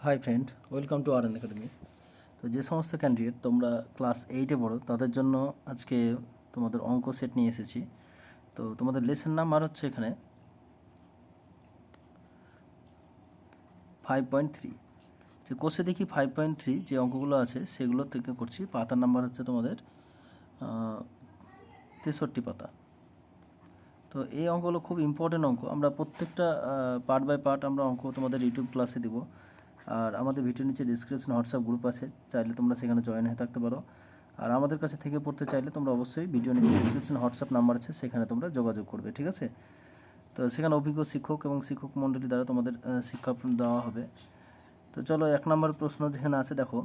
Hi friend, welcome to R academy. তো যে সমস্ত ক্যান্ডিডেট তোমরা ক্লাস 8-এ পড়ো তাদের জন্য আজকে তোমাদের অঙ্ক সেট নিয়ে এসেছি। তো তোমাদের লেসন নাম্বার হচ্ছে এখানে 5.3। যে কোর্সে দেখি 5.3 যে অঙ্কগুলো আছে সেগুলো থেকে করছি। পাতার নাম্বার হচ্ছে তোমাদের 63 পাতা। তো এই অঙ্কগুলো খুব ইম্পর্টেন্ট অঙ্ক। আমরা প্রত্যেকটা পার্ট বাই পার্ট আমরা অঙ্ক তোমাদের ইউটিউব ক্লাসে দেবো। আর আমাদের ভিডিওর নিচে ডিসক্রিপশন হোয়াটসঅ্যাপ গ্রুপ আছে, চাইলে তোমরা সেখানে জয়েন হয়ে থাকতে পারো। আর আমাদের কাছে থেকে পড়তে চাইলে তোমরা অবশ্যই ভিডিও নিচে ডিসক্রিপশন হোয়াটসঅ্যাপ নাম্বার আছে, সেখানে তোমরা যোগাযোগ করবে, ঠিক আছে? তো সেখানে অভিজ্ঞ শিক্ষক এবং শিক্ষক মণ্ডলী দ্বারা তোমাদের শিক্ষা দেওয়া হবে। তো চলো 1 নম্বর প্রশ্ন যেখানে আছে দেখো,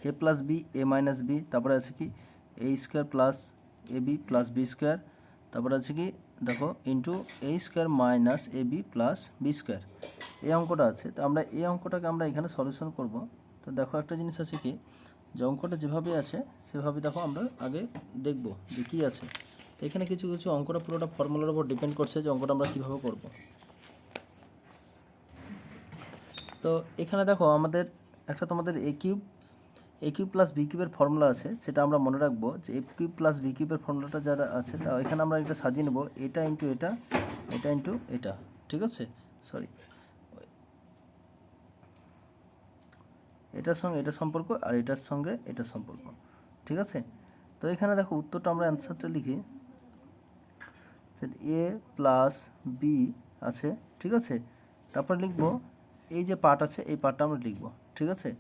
এ plus B a minus B, তারপরে আছে কি এ square plus A B plus B square, তারপরে আছে কি দেখো into a square minus A B plus B square. এই অঙ্কটা আছে। তো আমরা এই অঙ্কটাকে আমরা এখানে সলিউশন করব। তো দেখো একটা জিনিস আছে কি, যে অঙ্কটা যেভাবে আছে সেভাবে দেখো আমরা আগে দেখব যে কী আছে। তো এখানে কিছু কিছু অঙ্কটা পুরোটা ফর্মুলার উপর ডিপেন্ড করছে যে অঙ্কটা আমরা কীভাবে করব। তো এখানে দেখো আমাদের একটা তোমাদের এ কিউব প্লাস বি কিউবের ফর্মুলা আছে, সেটা আমরা মনে রাখবো যে এ কিউব প্লাস বি কিউবের ফর্মুলাটা যারা আছে তা এখানে আমরা এটা সাজিয়ে নেব, এটা ইন্টু এটা, এটা ইন্টু এটা, ঠিক আছে? সরি, এটার সঙ্গে এটা সম্পর্ক আর এটার সঙ্গে এটা সম্পর্ক, ঠিক আছে? তো এখানে দেখো উত্তরটা আমরা অ্যান্সারটা লিখি, এ প্লাস বি আছে, ঠিক আছে? তারপর লিখবো এই যে পার্ট আছে এই পার্টটা আমরা লিখবো, ঠিক আছে?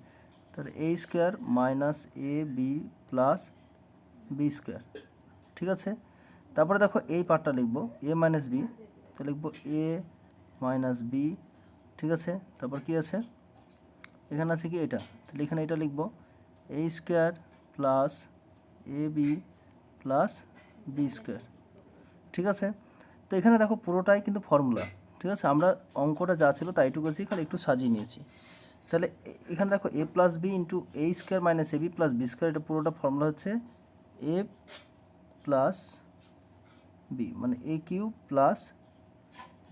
তাহলে a square minus A B plus B square, ঠিক আছে? তারপরে দেখো এই পার্টটা লিখবো এ মাইনাস বি, তো লিখবো এ মাইনাস বি, ঠিক আছে? তারপর কি আছে এখানে আছে কি এটা, তাহলে এখানে এটা লিখবো এ square plus A B plus B square, ঠিক আছে? তো এখানে দেখো পুরোটাই কিন্তু ফর্মুলা, ঠিক আছে? আমরা অঙ্কটা যা ছিল তাই এইটুকু খালি একটু সাজিয়ে নিয়েছি। তাহলে এখানে দেখো এ plus B into a square minus A B plus B square, এটা পুরোটা ফর্মুলা হচ্ছে এ প্লাস বি, মানে এ কিউব প্লাস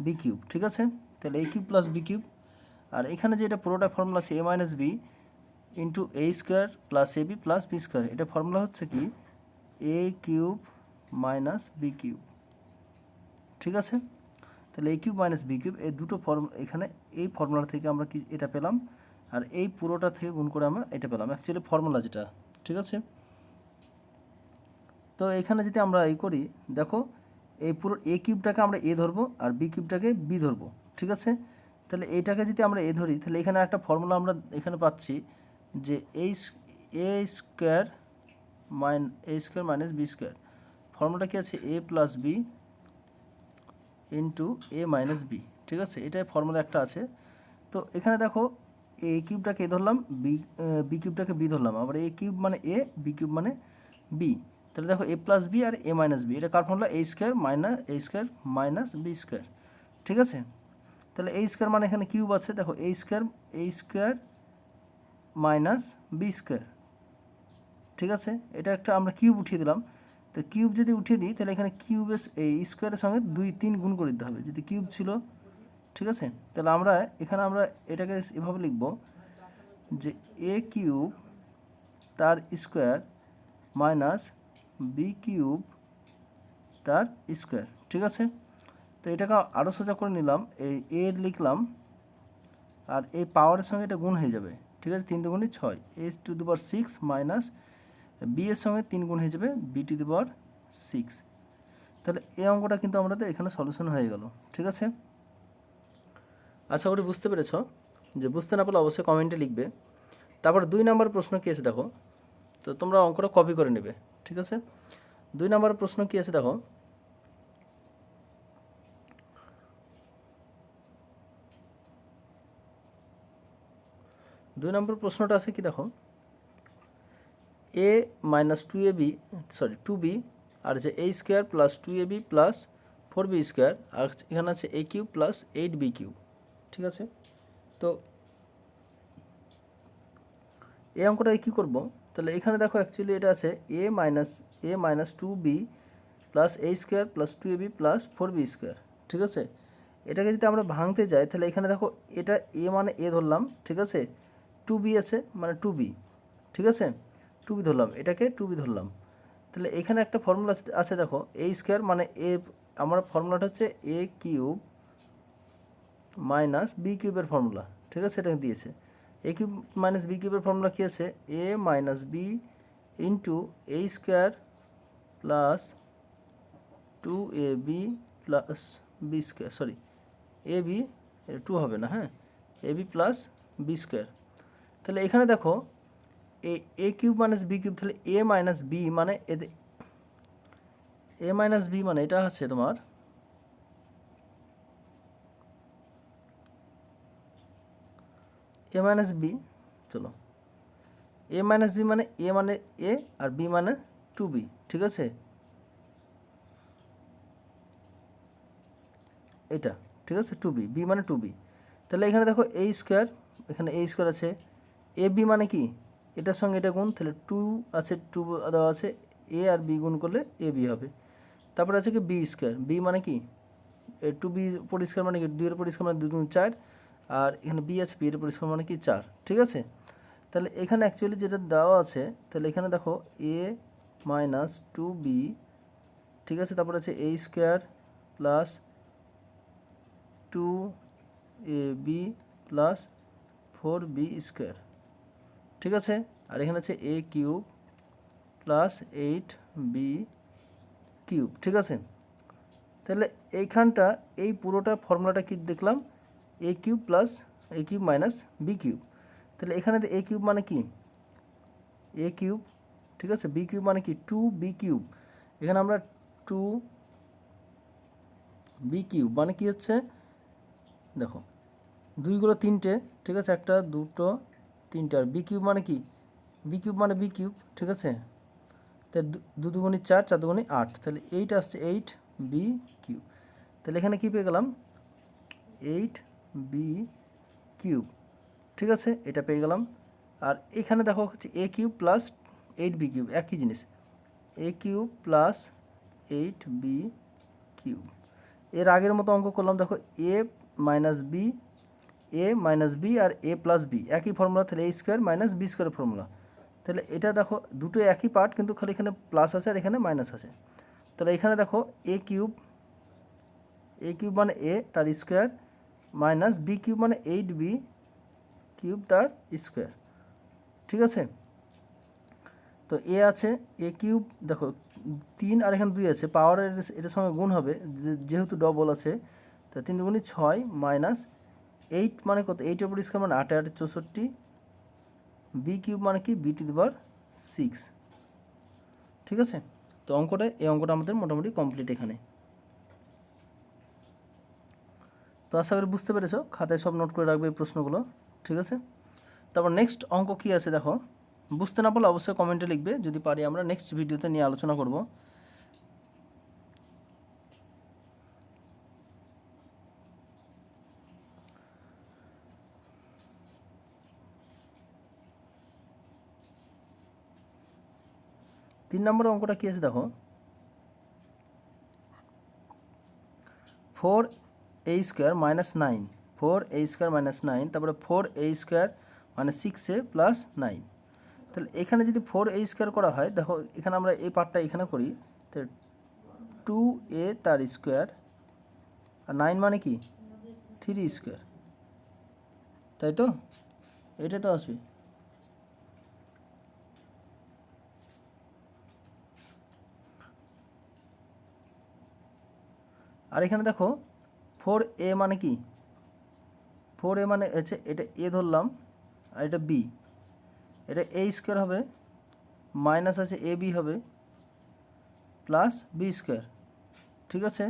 বি কিউব, ঠিক আছে? তাহলে এ কিউব প্লাস বি কিউব। আর এখানে যে এটা পুরোটা ফর্মুলা আছে a minus B into a square plus A B plus B square, এটা ফর্মুলা হচ্ছে কি এ কিউব মাইনাস বি কিউব, ঠিক আছে? তাহলে এ কিউব মাইনাস বি কিউব, এই দুটো এখানে এই ফর্মুলা থেকে আমরা কি এটা পেলাম, আর এই পুরোটা থেকে গুণ করে আমরা এটা পেলাম, অ্যাকচুয়ালি ফর্মুলা যেটা, ঠিক আছে? তো এখানে যদি আমরা এই করি দেখো এই পুরো এ কিউবটাকে আমরা এ ধরবো আর বি কিউবটাকে বি ধরবো, ঠিক আছে? তাহলে এইটাকে যদি আমরা এ ধরি তাহলে এখানে একটা ফর্মুলা আমরা এখানে পাচ্ছি যে a square minus B square, ফর্মুলাটা কি আছে এ প্লাস বি ইন্টু এ মাইনাস বি, ঠিক আছে? এটাই ফর্মুলা একটা আছে। তো এখানে দেখো এ কিউবটাকে এ ধরলাম, বি কিউবটাকে বি ধরলাম, আবার এ কিউব মানে এ, বি কিউব মানে বি। তাহলে দেখো এ প্লাস বি আর এ মাইনাস বি, এটা কার ফর্মুলা এ স্কোয়ার মাইনাস বি স্কোয়ার, ঠিক আছে? তাহলে এ স্কোয়ার মানে এখানে কিউব আছে, দেখো এ স্কোয়ার মাইনাস বি স্কোয়ার, ঠিক আছে? এটা একটা আমরা কিউব উঠিয়ে দিলাম। তো কিউব যদি উঠিয়ে দিই তাহলে এখানে কিউবের এই স্কোয়ারের সঙ্গে 2-3 গুণ করে দিতে হবে, যদি কিউব ছিল, ঠিক আছে? তাহলে আমরা এখানে আমরা এটাকে এভাবে লিখব যে এ কিউব তার স্কোয়ার মাইনাস বি কিউব তার স্কোয়ার, ঠিক আছে? তো এটাকে আরও সোজা করে নিলাম, এই এ লিখলাম আর এই পাওয়ারের সঙ্গে এটা গুণ হয়ে যাবে, ঠিক আছে? 3 দুগুণে 6, S to the power 6 minus B এর সঙ্গে 3 গুণ হয়ে যাবে বি টু দি পাওয়ার 6। তাহলে এই অঙ্কটা কিন্তু আমাদের এখানে সলিউশন হয়ে গেল, ঠিক আছে? আশা করি বুঝতে পেরেছ। যে বুঝতে না পারলে অবশ্যই কমেন্টে লিখবে। তারপর 2 নম্বর প্রশ্ন কী আছে দেখো, তো তোমরা অঙ্কটা কপি করে নেবে, ঠিক আছে? 2 নম্বর প্রশ্ন কী আছে দেখো, দুই নম্বর প্রশ্নটা আছে কি দেখো, এ মাইনাস টু বি আর যে a square plus 2ab plus 4b square, আর এখানে আছে a cube plus 8b cube, ঠিক আছে? তো এই অঙ্কটা কী করব, তাহলে এখানে দেখো অ্যাকচুয়ালি এটা আছে a minus 2b plus a square plus 2ab plus 4b square, ঠিক আছে? এটাকে যদি আমরা ভাঙতে যাই তাহলে এখানে দেখো এটা এ মানে এ ধরলাম, ঠিক আছে, টু বি আছে মানে টু বি, ঠিক আছে, টু বি ধরলাম, এটাকে টু বি ধরলাম। তাহলে এখানে একটা ফর্মুলা আছে দেখো, এ স্কোয়ার মানে এ, আমার ফর্মুলাটা হচ্ছে এ কিউব মাইনাস বি কিউবের ফর্মুলা, ঠিক আছে, এটা দিয়েছে। এ কিউব মাইনাস বি কিউবের ফর্মুলা কী আছে, a minus B into a square plus two a B plus B square, sorry a b, two হবে না, হ্যাঁ, a B plus B square. তাহলে এখানে দেখো a cube minus B cube, তাহলে এ মাইনাস বি মানে এ মাইনাস বি মানে এটা হচ্ছে তোমার এ মাইনাস বি, চলো, এ মাইনাস বি মানে এ মানে এ আর বি মানে টু বি, ঠিক আছে, এটা, ঠিক আছে, টু বি, বি মানে টু বি। তাহলে এখানে দেখো এ স্কোয়ার, এখানে এ স্কোয়ার আছে, এ বি মানে কি, এটার সঙ্গে এটা গুণ, তাহলে টু আছে, টু দেওয়া আছে, এ আর বি গুণ করলে এ বি হবে। তারপরে আছে কি বি স্কোয়ার, বি মানে কি, টু বি পরিষ্কার মানে কি, দুইয়ের পরিষ্কার মানে 2 2 4, আর এখানে বি আছে, বি এর পরিষ্কার মানে কি 4, ঠিক আছে। তাহলে এখানে অ্যাকচুয়ালি যেটা দেওয়া আছে, তাহলে এখানে দেখো এ মাইনাস টু বি, ঠিক আছে, তারপরে আছে a square plus two a B plus four b square, ঠিক আছে, আর এখানে আছে a cube plus eight b cube, ঠিক আছে। তাহলে এইখানটা এই পুরোটা ফর্মুলাটা কি দেখলাম, a cube plus a cube minus B cube. তাহলে এখানে এ কিউব মানে কি, এ কিউব, ঠিক আছে, বি কিউব মানে কি টু বি কিউব, এখানে আমরা টু বি কিউব মানে কি হচ্ছে, দেখো দুইগুলো তিনটে, ঠিক আছে, একটা দুটো তিনটে, আর বি কিউব মানে কি, বি কিউব মানে বি কিউব, ঠিক আছে, তাহলে দু দুগুণি 4, 4 দুগুণি 8, তাহলে এইট আসছে এইট বি কিউব। তাহলে এখানে কী পেয়ে গেলাম, এইট বি কিউব, ঠিক আছে, এটা পেয়ে গেলাম। আর এখানে দেখো হচ্ছে a cube plus eight b cube, একই জিনিস, a cube plus eight b cube. এর আগের মতো অঙ্ক করলাম, দেখো a minus b, a minus B আর এ প্লাস বি একই ফর্মুলা, তাহলে এ স্কোয়ার মাইনাস বি স্কোয়ারের ফর্মুলা। তাহলে এটা দেখো দুটো একই পার্ট, কিন্তু খালি এখানে প্লাস আছে আর এখানে মাইনাস আছে। তাহলে এখানে দেখো এ কিউব, এ কিউব মানে এ তার স্কোয়ার মাইনাস বি কিউব মানে এইট বি কিউব তার স্কোয়ার, ঠিক আছে। তো এ আছে এ কিউব, দেখো 3 আর এখানে 2 আছে, পাওয়ারের এটার সঙ্গে গুণ হবে যেহেতু ডবল আছে, তা 3 দুগুণি 6 মাইনাস এইট মানে কত, এইটের উপর স্কোয়ার মানে 8 8 64, বি কিউব মানে কি বি টু দি পাওয়ার 6, ঠিক আছে। তো এই অঙ্কটা আমাদের মোটামুটি কমপ্লিট এখানে। তো আশা করি বুঝতে পেরেছো, খাতায় সব নোট করে রাখবে এই প্রশ্নগুলো, ঠিক আছে। তারপর নেক্সট অঙ্ক কী আছে দেখো, বুঝতে না পারলে অবশ্যই কমেন্টে লিখবে, যদি পারি আমরা নেক্সট ভিডিওতে নিয়ে আলোচনা করব। তিন নম্বরের অঙ্কটা কী আছে দেখো, 4a square minus 9, 4a square minus 9, তারপরে 4a স্কোয়ার মানে 6a প্লাস 9। তাহলে এখানে যদি 4a স্কোয়ার করা হয়, দেখো এখানে আমরা এই পার্টটা এখানে করি, তো 2a তার স্কোয়ার আর 9 মানে কি 3 স্কোয়ার, তাই তো, এটা তো আসবে। আর এখানে দেখো 4a মানে কি, 4a মানে হচ্ছে এটা এ ধরলাম আর এটা বি, এটা এ স্কোয়ার হবে মাইনাস আছে এ বি হবে প্লাস বি স্কোয়ার, ঠিক আছে।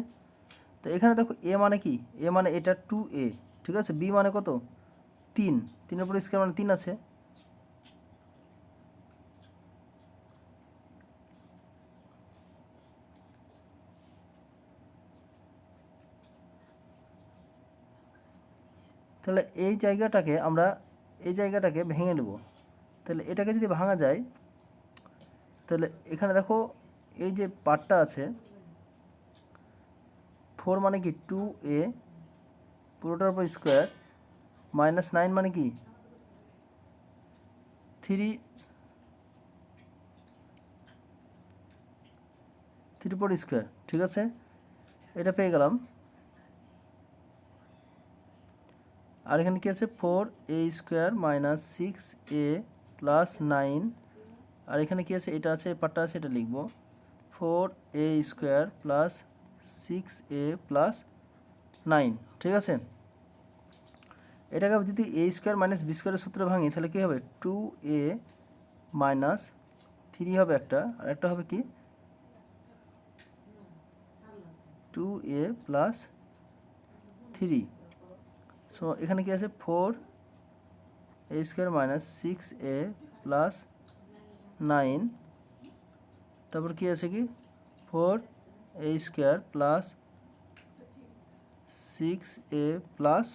তো এখানে দেখো এ মানে কি, এ মানে এটা 2a, ঠিক আছে, বি মানে কত 3, 3-এর উপর স্কোয়ার মানে 3 আছে, তাহলে এই জায়গাটাকে ভেঙে নেব। তাহলে এটাকে যদি ভাঙা যায়, তাহলে এখানে দেখো এই যে পার্টটা আছে 4 মানে কি 2a পুরোটার উপর স্কোয়ার মাইনাস 9 মানে কি 3 উপর স্কোয়ার, ঠিক আছে, এটা পেয়ে গেলাম। আর এখানে কি আছে 4a square minus 6a plus 9, আর এখানে কি আছে এটা আছে, এই পার্টটা আছে, এটা লিখব 4a square plus 6a plus 9, ঠিক আছে। এটাকে যদি a স্কোয়ার মাইনাস বি স্কোয়ারের সূত্রে ভাঙি তাহলে কী হবে 2a মাইনাস 3 হবে একটা, আর একটা হবে কি 2a প্লাস 3। সো এখানে কি আছে 4a square minus 6a plus 9, তারপর কি আছে কি 4a square plus 6a plus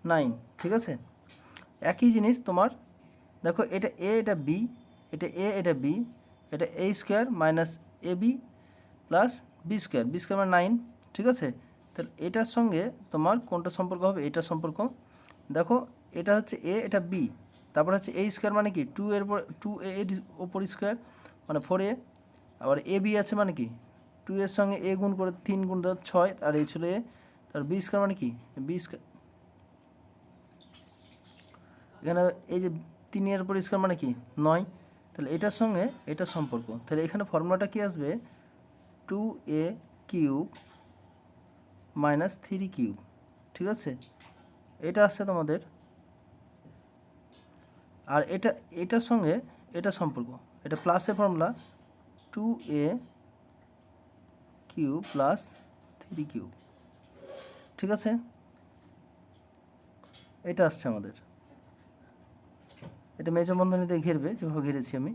9, ঠিক আছে। একই জিনিস তোমার দেখো, এটা a এটা b, এটা a এটা b, এটা a square minus ab plus b square, b square মানে 9, ঠিক আছে। তাহলে এটার সঙ্গে তোমার কোনটা সম্পর্ক হবে, এটার সম্পর্ক দেখো, এটা হচ্ছে a এটা b, তারপর হচ্ছে a স্কোয়ার মানে কি 2 এর উপর 2a এর উপর স্কোয়ার মানে 4a, আবার ab আছে মানে কি 2 এর সঙ্গে a গুণ করে 3 গুণ 6, আর এই ছিল a, তার b স্কোয়ার মানে কি b স্কোয়ার, এখানে এই যে 3 এর উপর স্কোয়ার মানে কি 9, তাহলে এটার সঙ্গে এটার সম্পর্ক, তাহলে এখানে ফর্মুলাটা কি আসবে 2a কিউব মাইনাস 3 কিউব, ঠিক আছে, এটা আসছে তোমাদের। আর এটার সঙ্গে এটা সম্পর্ক, এটা প্লাসের formula 2a cube plus 3 cube, ঠিক আছে, এটা আসছে আমাদের। এটা মেজর বন্ধনীতে ঘিরবে, যেভাবে ঘিরেছি আমি,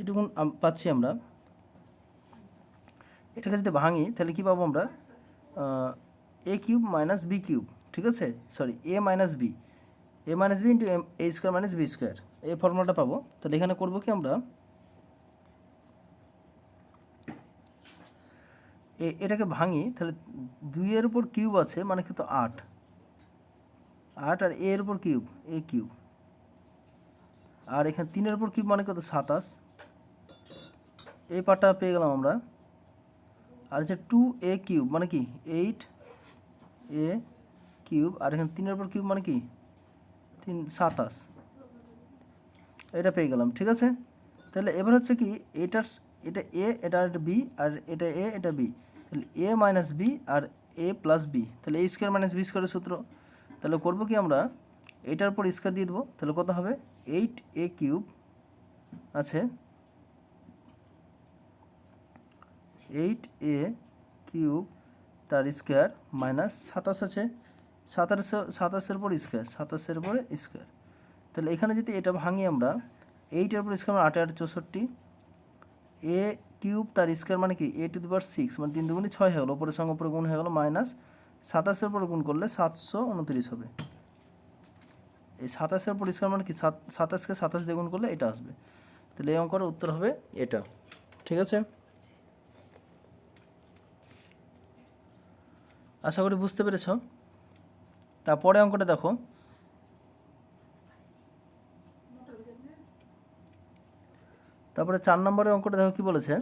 এটুকুন পাচ্ছি আমরা। এটাকে যদি ভাঙি তাহলে কী পাবো আমরা a cube minus B cube, ঠিক আছে, sorry a minus B into a square minus B square, এই ফর্মুলাটা পাবো। তাহলে এখানে করবো কি আমরা এটাকে ভাঙি, তাহলে 2 এর উপর কিউব আছে মানে কিন্তু 8, আর a এর উপর কিউব a কিউব, আর এখানে 3 এর উপর কিউব মানে কত 27, এই পার্টটা পেয়ে গেলাম আমরা। আর হচ্ছে 2a কিউব মানে কি 8a কিউব, আর এখানে 3 এর উপর কিউব মানে কি 27, এটা পেয়ে গেলাম, ঠিক আছে। তাহলে এবার হচ্ছে কি এটা a এটা বি, আর এটা a এটা b, তাহলে a মাইনাস বি আর a প্লাস বি, তাহলে a স্কোয়ার মাইনাস বি স্কোয়ারের সূত্র। তাহলে করবো কি আমরা এটার উপর স্কোয়ার দিয়ে দেবো, তাহলে কত হবে 8a কিউব আছে 8a কিউব তার স্কোয়ার মাইনাস 27 আছে 27-এর উপর স্কোয়ার, 27-এর উপরে স্কোয়ার। তাহলে এখানে যদি এটা ভাঙি আমরা 8-এর উপর স্কোয়ার মানে 8 64, a কিউব তার স্কোয়ার মানে কি a টু দি পাওয়ার 6 মানে 3 দুগুণে 6 হয়ে গেলো, উপরের সঙ্গে উপরে গুণ হয়ে গেলো, মাইনাস 27-এর উপর গুণ করলে 729 হবে। এই 27-এর উপর স্কোয়ার মানে কি 27-কে 27 দিয়ে গুণ করলে এটা আসবে। তাহলে এই অঙ্কের উত্তর হবে এটা, ঠিক আছে। আশা করি বুঝতে পেরেছ। তারপরে অঙ্কটা দেখো, তারপরে 4 নম্বরের অঙ্কটা দেখো কি বলেছে।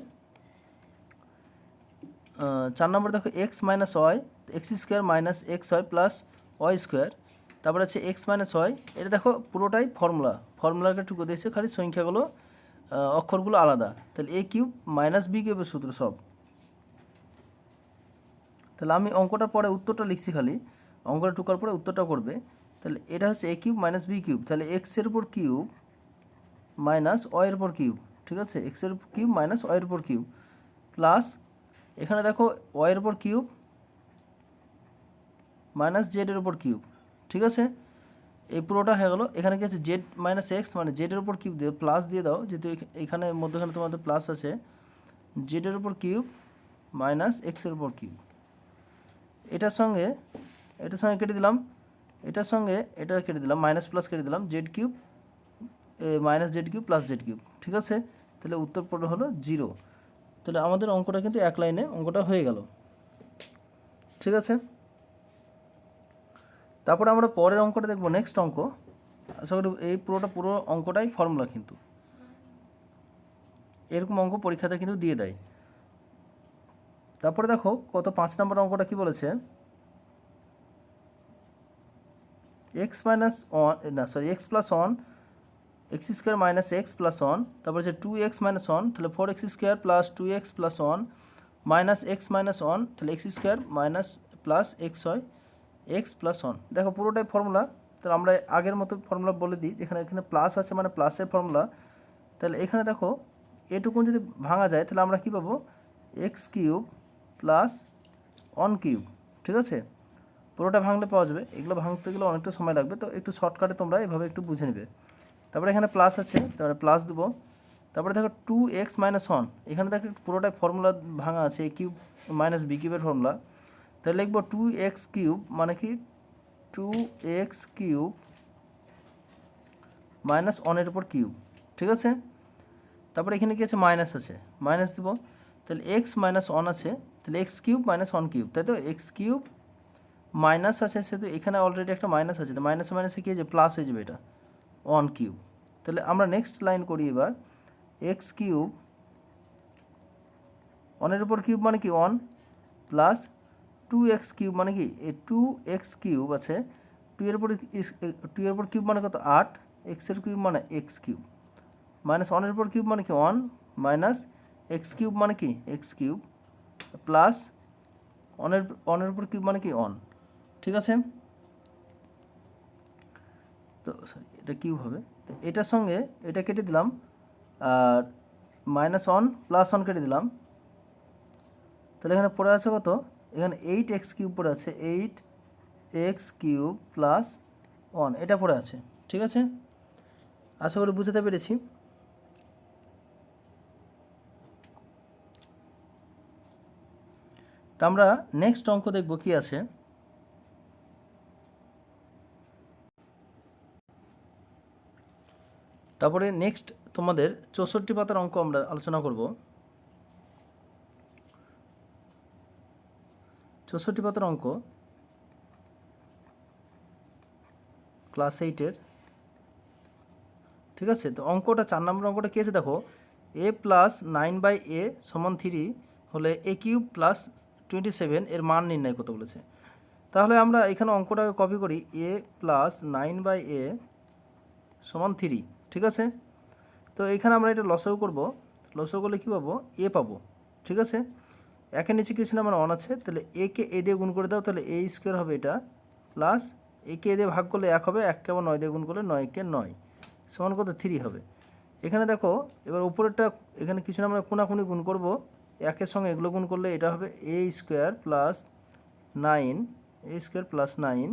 4 নম্বরে দেখো X minus Y, X square minus X Y plus Y square, তারপরে আছে এক্স মাইনাস ওয়াই, এটা দেখো পুরোটাই ফর্মুলাকে টুকু দিয়েছে, খালি সংখ্যাগুলো অক্ষরগুলো আলাদা। তাহলে এ কিউব মাইনাস বি কিউবের সূত্র সব। তাহলে আমি অঙ্কটার পরে উত্তরটা লিখছি, খালি অঙ্কটা টুকার পরে উত্তরটা করবে। তাহলে এটা হচ্ছে a cube minus B cube, তাহলে এক্সের উপর কিউব মাইনাস ওয়াইয়ের উপর কিউব, ঠিক আছে, এক্সের কিউব মাইনাস ওয়াইয়ের উপর কিউব প্লাস এখানে দেখো ওয়াইয়ের উপর কিউব মাইনাস জেডের উপর কিউব, ঠিক আছে, এই পুরোটা হয়ে গেলো। এখানে কি আছে জেড মাইনাস এক্স মানে জেডের উপর কিউব দিয়ে প্লাস দিয়ে দাও, যেহেতু এখানে মধ্যখানে তোমাদের প্লাস আছে, জেডের উপর কিউব মাইনাস এক্সের উপর কিউব, এটার সঙ্গে কেটে দিলাম, এটার সঙ্গে এটা কেটে দিলাম, মাইনাস প্লাস কেটে দিলাম, Z cube minus Z cube plus Z cube, ঠিক আছে। তাহলে উত্তর পড়ে হলো 0। তাহলে আমাদের অঙ্কটা কিন্তু এক লাইনে অঙ্কটা হয়ে গেল, ঠিক আছে। তারপরে আমরা পরের অঙ্কটা দেখব, নেক্সট অঙ্ক। আশা করি এই পুরো অঙ্কটাই ফর্মুলা, কিন্তু এরকম অঙ্ক পরীক্ষাতে কিন্তু দিয়ে দেয়। তারপরে দেখো কত 5 নম্বর অঙ্কটা কি বলেছে, x মাইনাস ওয়ান না sorry x plus one x square minus x plus one, তারপরে হচ্ছে 2x মাইনাস ওয়ান, তাহলে 4x square plus 2x plus one minus x minus one, তাহলে x square minus plus x হয় x plus one. দেখো পুরোটাই formula, তাহলে আমরা আগের মতো ফর্মুলা বলে দিই, এখানে প্লাস আছে মানে প্লাসের ফর্মুলা। তাহলে এখানে দেখো এটুকুন যদি ভাঙা যায় তাহলে আমরা কী পাবো, x cube plus one cube. ঠিক আছে, পুরোটা ভাঙলে পাওয়া যাবে, এগুলো ভাঙতে গেলে অনেকটা সময় লাগবে, তো একটু শর্টকাটে তোমরা এভাবে একটু বুঝে নেবে। তারপরে এখানে প্লাস আছে, তারপরে প্লাস দেবো। তারপরে দেখো 2x মাইনাস ওয়ান, এখানে দেখো পুরোটাই ফর্মুলা ভাঙা আছে, এ কিউব মাইনাস বি কিউবের ফর্মুলা। তাহলে লিখবো 2x কিউব মানে কি 2x কিউব মাইনাস ওয়ানের উপর কিউব। ঠিক আছে, তারপরে এখানে কি আছে, মাইনাস আছে, মাইনাস দেবো। তাহলে এক্স মাইনাস ওয়ান আছে, তাহলে x cube minus one cube, তাই তো এক্স কিউব মাইনাস আছে, সেহেতু এখানে অলরেডি একটা মাইনাস আছে, তো মাইনাসে মাইনাসে কী আছে, প্লাস হয়ে যাবে, এটা ওয়ান কিউব। তাহলে আমরা নেক্সট লাইন করি এবার, এক্স কিউব ওয়ানের উপর কিউব মানে কি ওয়ান, প্লাস 2x কিউব মানে কি এই 2x কিউব আছে, 2 এর উপর কিউব মানে কত 8, এক্সের কিউব মানে এক্স কিউব, মাইনাস ওয়ানের উপর কিউব মানে কি ওয়ান, মাইনাস এক্স কিউব মানে কি এক্স কিউব, প্লাস ওয়ানের উপর কিউব মানে কি ওয়ান। ঠিক আছে, তো সরি এটা কিউব হবে, তো এটার সঙ্গে এটা কেটে দিলাম, আর মাইনাস ওয়ান প্লাস ওয়ান কেটে দিলাম। তাহলে এখানে পড়ে আছে কত, এখানে 8x কিউব পড়ে আছে, 8x কিউব প্লাস ওয়ান, এটা পড়ে আছে। ঠিক আছে, আশা করি বুঝতে পেরেছি। তা আমরা নেক্সট অঙ্ক দেখব কি আছে। তারপরে নেক্সট তোমাদের 64 পাতার অঙ্ক আমরা আলোচনা করব। 64 পাতার অঙ্ক, ক্লাস 8-এর। ঠিক আছে, তো অঙ্কটা 4 নম্বর অঙ্কটা কী আছে দেখো, a প্লাস 9/a সমান 3 হলে a কিউব প্লাস 27 এর মান নির্ণয় করতে বলেছে। তাহলে আমরা এখানে অঙ্কটাকে কপি করি, a প্লাস 9/a সমান 3। ঠিক আছে, তো এখানে আমরা এটা লসাগু করব, লসাগু করলে কী পাবো, a পাবো। ঠিক আছে, একের নিচে কিছু না মানে ওয়ান আছে, তাহলে a কে a দিয়ে গুণ করে দাও, তাহলে a স্কোয়ার হবে এটা, প্লাস a কে a দিয়ে ভাগ করলে 1 হবে, 1কে আবার 9 দিয়ে গুণ করলে 9কে 9 সমান কত 3 হবে। এখানে দেখো এবার উপরেরটা এখানে কিছু না আমরা কোনাকুনি গুণ করব, একের সঙ্গে এগুলো গুণ করলে এটা হবে a square plus 9, a square plus 9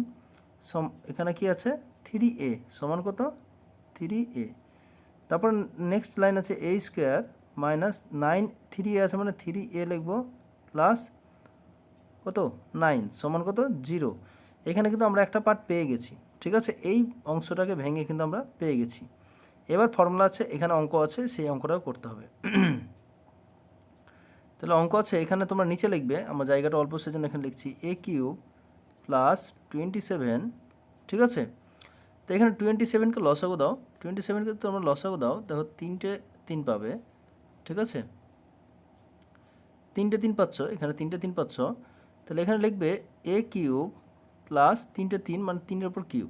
এখানে কি আছে 3a সমান কত 3a। তারপর নেক্সট লাইন আছে a স্কোয়ার মাইনাস 9, 3a আছে মানে 3a লিখব, প্লাস কত 9 সমান কত 0। এখানে কিন্তু আমরা একটা পার্ট পেয়ে গেছি। ঠিক আছে, এই অংশটাকে ভেঙে কিন্তু আমরা পেয়ে গেছি। এবার ফর্মুলা আছে, এখানে অঙ্ক আছে, সেই অঙ্কটাও করতে হবে। তাহলে অঙ্ক আছে, এখানে তোমরা নিচে লিখবে, আমরা জায়গাটা অল্প সেজন্য এখানে লিখছি a কিউব প্লাস 27। ঠিক আছে, তো এখানে 27কে লসাগু দাও, 27কে তোমরা লসাগু দাও, দেখো 3টে 3 পাবে। ঠিক আছে, 3টে 3 পাচ্ছ, এখানে 3টে 3 পাচ্ছ, তাহলে এখানে লিখবে a কিউব প্লাস 3টে 3 মানে 3-এর উপর কিউব।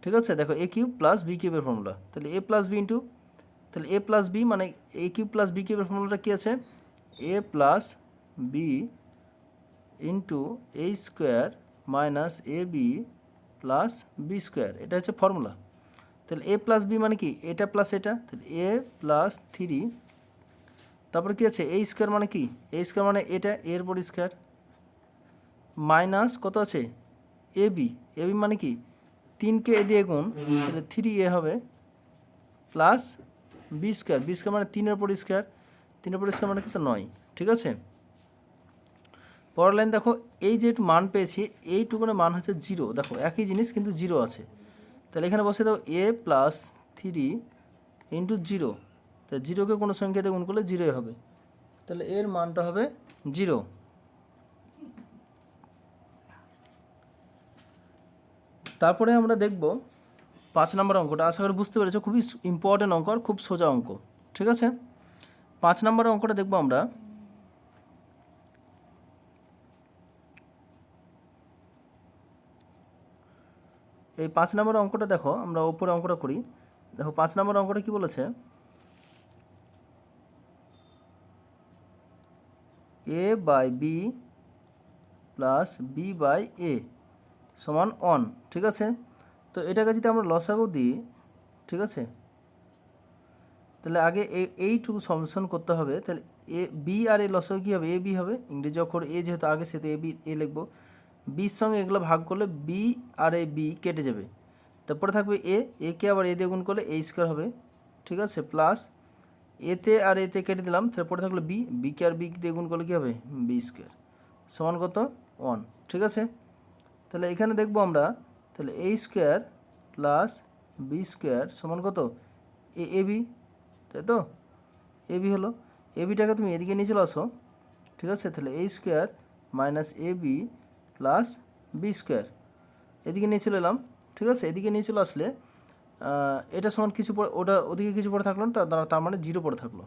ঠিক আছে, দেখো a কিউব প্লাস b কিউবের ফর্মুলা, তাহলে a প্লাস b ইন্টু, তাহলে a প্লাস b মানে a কিউব প্লাস b কিউবের ফর্মুলাটা কী আছে, a plus b into a square minus A B plus B square, এটা হচ্ছে ফর্মুলা। তাহলে a প্লাস b মানে কি এটা প্লাস এটা, তাহলে a প্লাস 3, তারপরে কী আছে a স্কোয়ার মানে কি a স্কোয়ার মানে এটা এর উপর স্কোয়ার, মাইনাস কত আছে এ বি মানে কি 3কে এ দিয়ে গুণ, তাহলে 3a হবে, প্লাস বি স্কোয়ার মানে 3-এর উপর স্কোয়ার, 3-এর উপর স্কোয়ার মানে কিন্তু 9। ঠিক আছে, পরের লাইন দেখো, এই যে মান পেয়েছি এইটুকুনের মান হচ্ছে 0, দেখো একই জিনিস কিন্তু 0 আছে, তাহলে এখানে বসে দাও a প্লাস 3 ইন্টু 0, তাহলে 0কে কোনো সংখ্যা দিয়ে গুণ করলে 0 হবে, তাহলে এর মানটা হবে 0। তারপরে আমরা দেখব 5 নম্বর অঙ্কটা। আশা করি বুঝতে পেরেছো, খুবই ইম্পর্টেন্ট অঙ্ক আর খুব সোজা অঙ্ক। ঠিক আছে, 5 নম্বর অঙ্কটা দেখব আমরা। এই 5 নম্বর অঙ্কটা দেখো, আমরা উপরে অঙ্কটা করি। দেখো 5 নম্বর অঙ্কটা কি বলেছে, a by b plus b by a সমান অন। ঠিক আছে, তো এটাকে যদি আমরা লসাগু দিই, ঠিক আছে, তাহলে আগে এইটুকু সলিউশন করতে হবে। তাহলে এ বি আর এ লসাগু কী হবে, এ বি হবে। ইংরেজি অক্ষর এ যেহেতু আগে, সেহেতু এ বি এ লিখবো। বির সঙ্গে এগুলো ভাগ করলে বি আর এ বি কেটে যাবে, তারপরে থাকবে এ কে আবার এ দিয়ে গুণ করলে এ স্কোয়ার হবে। ঠিক আছে, প্লাস এতে আর এতে কেটে দিলাম, তারপরে থাকলো বি, বিকে আর বি দিয়ে গুণ করলে কী হবে, বি স্কোয়ার সমান কত, 1। ঠিক আছে, তাহলে এখানে দেখবো আমরা, তাহলে a square plus B square সমান কত, এ বি, তাই তো, এ বি হলো। এ বিটাকে তুমি এদিকে নিয়ে চলে আসো। ঠিক আছে, তাহলে a square minus A B plus B square এদিকে নিয়ে চলে এলাম। ঠিক আছে, এদিকে নিয়ে চলে আসলে এটা সমান কিছু পরে, ওটা ওদিকে কিছু পরে থাকলো না, তার মানে 0 পরে থাকলো।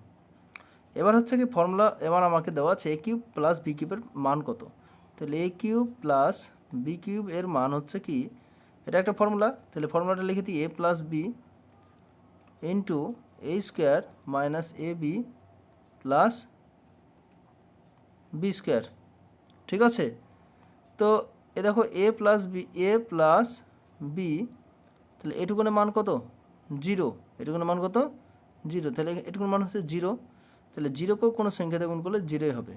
এবার হচ্ছে কি ফর্মুলা, এবার আমাকে দেওয়া আছে এ কিউব প্লাস বি কিউবের মান কত। তাহলে এ কিউব প্লাস বি কিউব এর মান হচ্ছে কি, এটা একটা ফর্মুলা, তাহলে ফর্মুলাটা লিখে দিই এ plus B into a square minus A B plus B square. ঠিক আছে, তো এ দেখো এ প্লাস বি, তাহলে এটুকুনের মান কত, 0, এটুকুনের মান কত, 0, তাহলে এটুকুনের মান হচ্ছে 0, তাহলে 0কেও কোনো সংখ্যাতে গুণ করলে 0 হবে।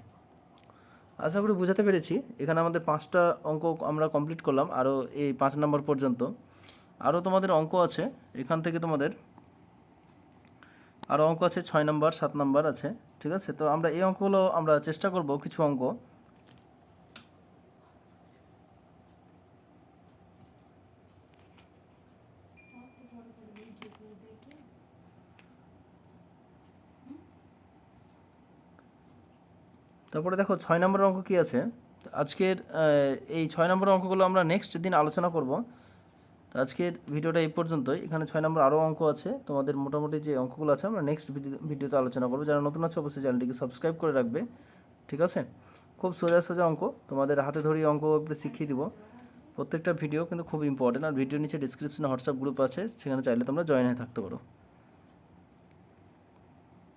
আশা করি বোঝাতে পেরেছি। এখানে আমাদের 5টা অঙ্ক আমরা কমপ্লিট করলাম, আরও এই 5 নম্বর পর্যন্ত আরও তোমাদের অঙ্ক আছে। এখান থেকে তোমাদের আরও অঙ্ক আছে, 6 নম্বর 7 নম্বর আছে। ঠিক আছে, তো আমরা এই অঙ্কগুলো আমরা চেষ্টা করব কিছু অঙ্ক। তারপরে দেখো 6 নম্বর অঙ্ক কী আছে। আজকের এই 6 নম্বর অঙ্কগুলো আমরা নেক্সট দিন আলোচনা করব। তো আজকের ভিডিওটা এই পর্যন্তই। এখানে 6 নম্বর আরও অঙ্ক আছে, তোমাদের মোটামুটি যে অঙ্কগুলো আছে আমরা নেক্সট ভিডিওতে আলোচনা করবো। যারা নতুন আছে অবশ্যই চ্যানেলটিকে সাবস্ক্রাইব করে রাখবে। ঠিক আছে, খুব সোজা সোজা অঙ্ক, তোমাদের হাতে ধরে অঙ্ক একটু শিখিয়ে দিব। প্রত্যেকটা ভিডিও কিন্তু খুব ইম্পর্টেন্ট। আর ভিডিওর নিচে ডিসক্রিপশনে হোয়াটসঅ্যাপ গ্রুপ আছে, সেখানে চাইলে তোমরা জয়েন হয়ে থাকতে পারো।